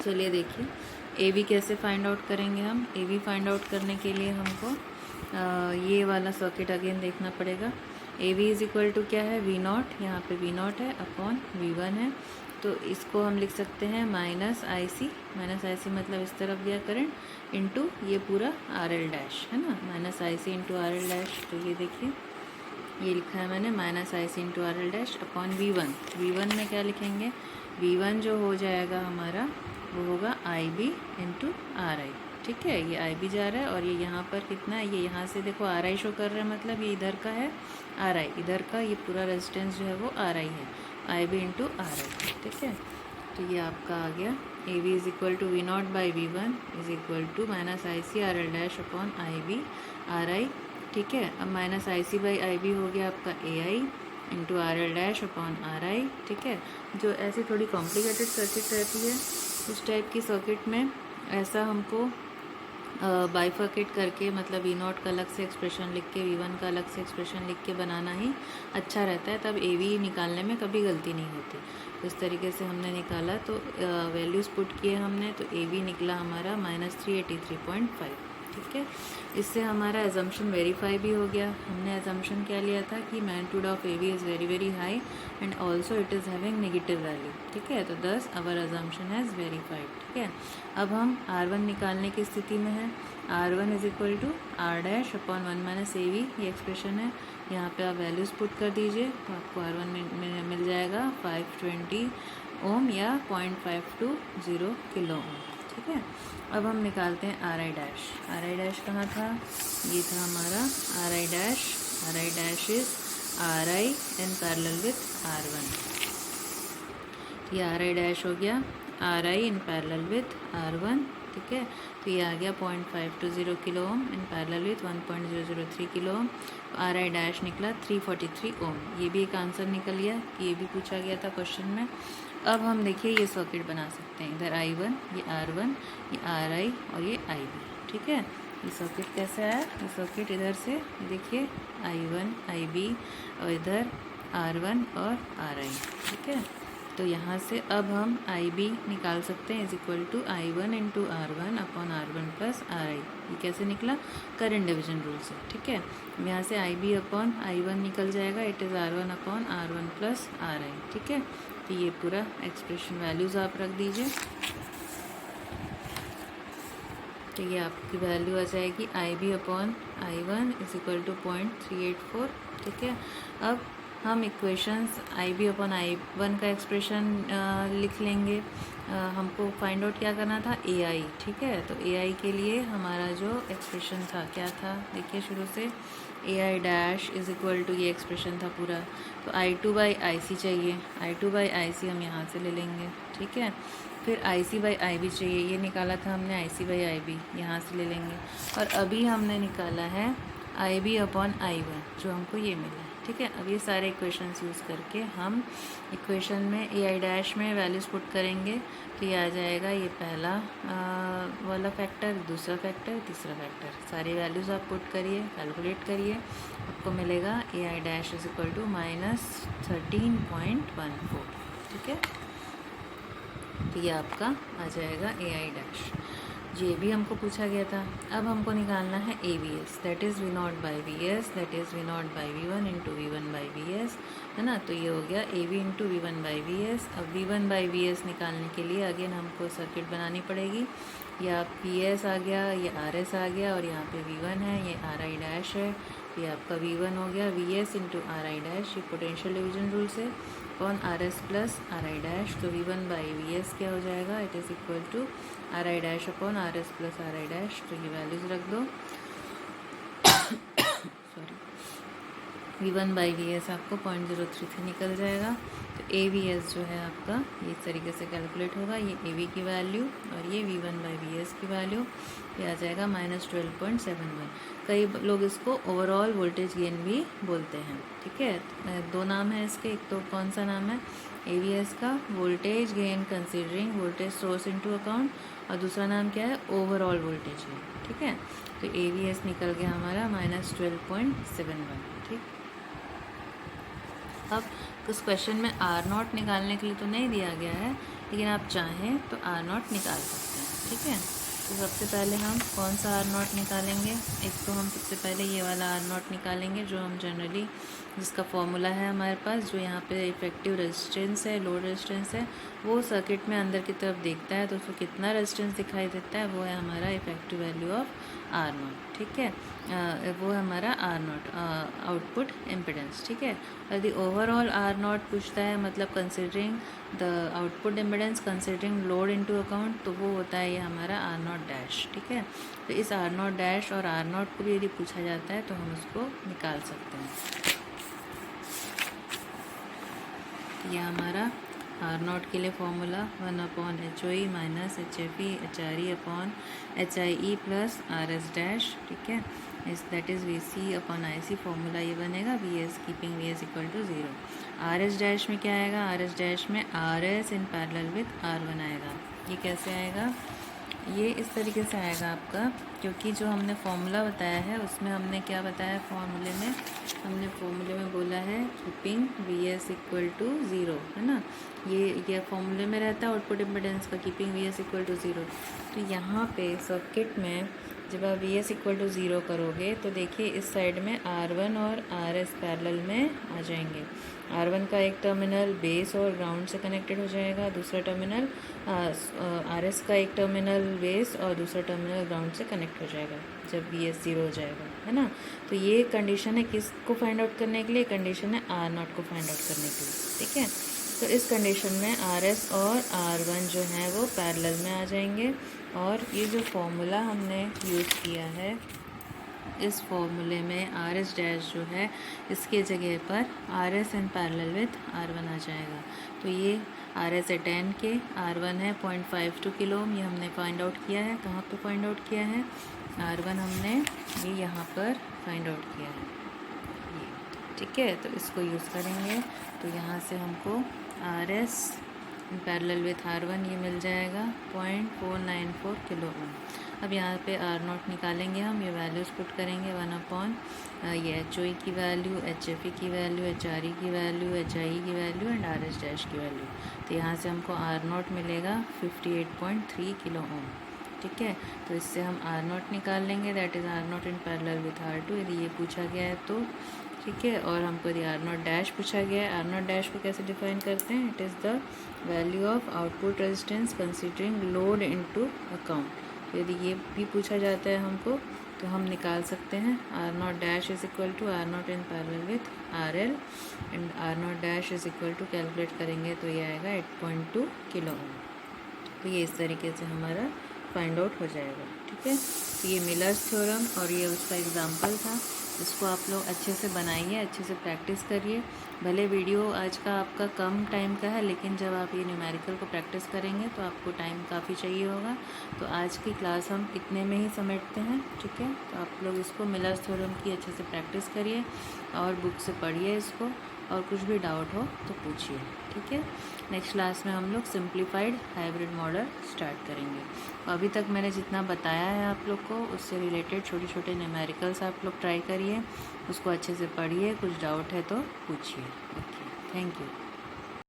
चलिए देखिए A V कैसे फाइंड आउट करेंगे हम। ए वी फाइंड आउट करने के लिए हमको ये वाला सर्किट अगेन देखना पड़ेगा। A V is equal to क्या है, वी नॉट, यहाँ पे वी नॉट है अपॉन वी वन है, तो इसको हम लिख सकते हैं माइनस आई सी मतलब इस तरफ गया करंट इंटू ये पूरा आर एल डैश है ना, minus I C into R L dash. तो ये देखिए ये लिखा है मैंने minus I C into R L dash upon V one में क्या लिखेंगे, वी वन जो हो जाएगा हमारा वो होगा आई बी इंटू आर आई। ठीक है, ये आई बी जा रहा है और ये यहाँ पर कितना है, ये यहाँ से देखो आर आई शो कर रहा है, मतलब ये इधर का है आर आई, इधर का ये पूरा रेजिस्टेंस जो है वो आर आई है, I B into R I. ठीक है, तो ये आपका आ गया A V is equal to V naught by V one is equal to minus I C R L dash upon I B R I. ठीक है, अब minus I C by I B हो गया आपका A I into R L dash upon R I. ठीक है, जो ऐसी थोड़ी कॉम्प्लिकेटेड सर्किट रहती है उस टाइप की सर्किट में ऐसा हमको बाइफर्केट करके, मतलब वी नॉट का अलग से एक्सप्रेशन लिख के वी वन का अलग से एक्सप्रेशन लिख के बनाना ही अच्छा रहता है, तब ए वी निकालने में कभी गलती नहीं होती। तो इस तरीके से हमने निकाला, तो वैल्यूज़ पुट किए हमने, तो ए वी निकला हमारा -383.5। ठीक है, इससे हमारा एजम्पशन वेरीफाई भी हो गया। हमने एजम्पशन क्या लिया था कि magnitude of A V is very very high and also it is having negative value. ठीक है, तो दस अवर एजम्पशन हैज़ वेरीफाइड। ठीक है, अब हम आर वन निकालने की स्थिति में है। R one is equal to R dash upon one minus A V, ये एक्सप्रेशन है। यहाँ पे आप वैल्यूज़ पुट कर दीजिए तो आपको आर वन में मिल जाएगा 520 ओम या 0.520 किलो ओम। ठीक है, अब हम निकालते हैं R I dash. R I dash कहाँ था, ये था हमारा R I dash. R I dash is R I in parallel with R one. ये आर आई डैश हो गया R I in parallel with R one. ठीक है, तो ये आ गया 0.520 kilo ohm in parallel with 1.003 kilo ohm. R I dash निकला 343 ओम। ये भी एक आंसर निकल गया, ये भी पूछा गया था क्वेश्चन में। अब हम देखिए ये सर्किट बना सकते हैं, इधर आई वन, ये आर वन, ये आर आई और ये आई बी। ठीक है, ये सर्किट कैसे आया, ये सर्किट इधर से देखिए आई वन आई बी और इधर आर वन और आर आई। ठीक है, तो यहाँ से अब हम आई बी निकाल सकते हैं is equal to I one into R one upon R one plus R I. ये कैसे निकला, करंट डिवीजन रूल से। ठीक है, यहाँ से I B upon I one निकल जाएगा, it is R one upon R one plus R I. ठीक है, तो ये पूरा एक्सप्रेशन वैल्यूज़ आप रख दीजिए, तो ये आपकी वैल्यू आ जाएगी I B upon I one is equal to 0.384। ठीक है, अब हम equations I B upon I one का एक्सप्रेशन लिख लेंगे। हमको फाइंड आउट क्या करना था, ए आई। ठीक है, तो ए आई के लिए हमारा जो एक्सप्रेशन था क्या था, देखिए शुरू से A I dash is equal to, ये एक्सप्रेशन था पूरा, तो आई टू बाई आई सी चाहिए, आई टू बाई आई सी हम यहाँ से ले लेंगे। ठीक है, फिर आई सी बाई आई बी चाहिए, ये निकाला था हमने आई सी बाई आई बी, यहाँ से ले लेंगे। और अभी हमने निकाला है I B upon I one, जो हमको ये मिला है। ठीक है, अब ये सारे इक्वेशंस यूज़ करके हम इक्वेशन में ए आई डैश में वैल्यूज़ पुट करेंगे, तो ये आ जाएगा ये पहला वाला फैक्टर, दूसरा फैक्टर, तीसरा फैक्टर। सारी वैल्यूज़ आप पुट करिए, कैलकुलेट करिए, आपको मिलेगा A I dash is equal to -13.14। ठीक है, तो ये आपका आ जाएगा ए आई डैश। ये भी हमको पूछा गया था। अब हमको निकालना है A V S, that is V naught by V S, that is V naught by V one into V one by V S, है ना। तो ये हो गया A V into V one by V S. अब V one by V S निकालने के लिए अगेन हमको सर्किट बनानी पड़ेगी। ये पी एस आ गया, ये आर एस आ गया और यहाँ पे वी वन है, ये आर आई डैश है, ये आपका वी वन हो गया, V S into R I dash, ये पोटेंशियल डिवीजन रूल से upon R S plus R I dash. तो V one by V S क्या हो जाएगा, it is equal to R I dash upon R S plus R I dash. तो ये values रख दो, sorry, V one by V S आपको 0.033 निकल जाएगा। तो ए वी एस जो है आपका ये इस तरीके से कैलकुलेट होगा, ये ए वी की वैल्यू और ये V one by V S की वैल्यू, ये आ जाएगा -12.71। कई लोग इसको ओवरऑल वोल्टेज गेन भी बोलते हैं। ठीक है, दो नाम है इसके, एक तो कौन सा नाम है ए वी एस का, voltage gain considering voltage source into account, और दूसरा नाम क्या है, ओवरऑल वोल्टेज गेन। ठीक है, तो ए वी एस निकल गया हमारा -12.71। ठीक, अब उस क्वेश्चन में आर नॉट निकालने के लिए तो नहीं दिया गया है, लेकिन आप चाहें तो आर नॉट निकाल सकते हैं। ठीक है, तो सबसे पहले हम कौन सा आर नॉट निकालेंगे? एक तो हम सबसे पहले ये वाला आर नॉट निकालेंगे जो हम जनरली, जिसका फॉर्मूला है हमारे पास, जो यहाँ पे इफेक्टिव रेजिस्टेंस है, लोड रेजिस्टेंस है, वो सर्किट में अंदर की तरफ देखता है तो उसको कितना रेजिस्टेंस दिखाई देता है, वो है हमारा effective value of R not. ठीक है, वो है हमारा आर नॉट, आउटपुट इम्पिडेंस। ठीक है, यदि ओवरऑल आर नॉट पूछता है, मतलब considering the output impedance considering load into account, तो वो होता है ये हमारा आर नॉट डैश। ठीक है, तो इस आर नॉट डैश और आर नॉट को भी यदि पूछा जाता है तो हम उसको निकाल सकते हैं। यह हमारा आर नॉट के लिए formula 1/HOE minus HFE HRE upon HIE plus RS dash. ठीक है, इस दैट इज़ VC/IC फॉर्मूला ये बनेगा VS keeping VS equal to 0। RS dash में क्या आएगा? RS डैश में RS in parallel with R1 आएगा। ये कैसे आएगा? ये इस तरीके से आएगा आपका, क्योंकि जो हमने फॉर्मूला बताया है उसमें हमने क्या बताया? फॉर्मूले में हमने फॉर्मूले में बोला है कीपिंग VS इक्वल टू 0, है ना। ये फॉर्मूले में रहता है आउटपुट इम्पिडेंस का, कीपिंग VS इक्वल टू 0। तो यहाँ पे सर्किट में जब आप VS इक्वल टू 0 करोगे तो देखिए इस साइड में R1 और RS पैरेलल में आ जाएंगे। R1 का एक टर्मिनल बेस और ग्राउंड से कनेक्टेड हो जाएगा, दूसरा टर्मिनल RS का एक टर्मिनल बेस और दूसरा टर्मिनल ग्राउंड से कनेक्ट हो जाएगा जब VS 0 हो जाएगा, है ना। तो ये कंडीशन है किसको फाइंड आउट करने के लिए? कंडीशन है R नॉट को फाइंड आउट करने के लिए। ठीक है, तो इस कंडीशन में RS और R1 जो है वो पैरेलल में आ जाएंगे, और ये जो फॉर्मूला हमने यूज़ किया है इस फॉर्मूले में RS डैश जो है इसके जगह पर RS in parallel with R1 आ जाएगा। तो ये RS है 10 के, R1 है 0.52 किलो ओम, ये हमने फाइंड आउट किया है। कहाँ पे फाइंड आउट किया है? R1 हमने ये यहाँ पर फाइंड आउट किया है ये। ठीक है, तो इसको यूज़ करेंगे तो यहाँ से हमको RS in parallel with R1 ये मिल जाएगा 0.494 किलो ओम। अब यहाँ पे आर नॉट निकालेंगे हम, ये वैल्यूज़ पुट करेंगे 1/, ये HOE की वैल्यू, HFE की वैल्यू, HRE की वैल्यू, HIE की वैल्यू एंड RS डैश की वैल्यू। तो यहाँ से हमको आर नॉट मिलेगा 58.3 किलो ओम। ठीक है, तो इससे हम आर नॉट निकाल लेंगे, that is R not in parallel with R2 यदि ये पूछा गया है तो। ठीक है, और हमको यदि आर नॉट डैश पूछा गया है, आर नॉट डैश को कैसे डिफाइन करते हैं? It is the value of output resistance considering load into account. यदि ये भी पूछा जाता है हमको तो हम निकाल सकते हैं R not dash is equal to R not in parallel with RL and R not dash is equal to calculate करेंगे तो ये आएगा 8.2 किलो ओम। तो ये इस तरीके से हमारा फाइंड आउट हो जाएगा। ठीक है, तो ये मिलर्स थ्योरम और ये उसका एग्जाम्पल था। इसको आप लोग अच्छे से बनाइए, अच्छे से प्रैक्टिस करिए। भले वीडियो आज का आपका कम टाइम का है, लेकिन जब आप ये न्यूमेरिकल को प्रैक्टिस करेंगे तो आपको टाइम काफ़ी चाहिए होगा। तो आज की क्लास हम इतने में ही समेटते हैं। ठीक है, तो आप लोग इसको मिलर्स थ्योरम की अच्छे से प्रैक्टिस करिए और बुक से पढ़िए इसको, और कुछ भी डाउट हो तो पूछिए। ठीक है, नेक्स्ट क्लास में हम लोग सिंप्लीफाइड हाइब्रिड मॉडल स्टार्ट करेंगे। अभी तक मैंने जितना बताया है आप लोग को उससे रिलेटेड छोटे छोटे न्यूमेरिकल्स आप लोग ट्राई करिए, उसको अच्छे से पढ़िए, कुछ डाउट है तो पूछिए। Okay, thank you.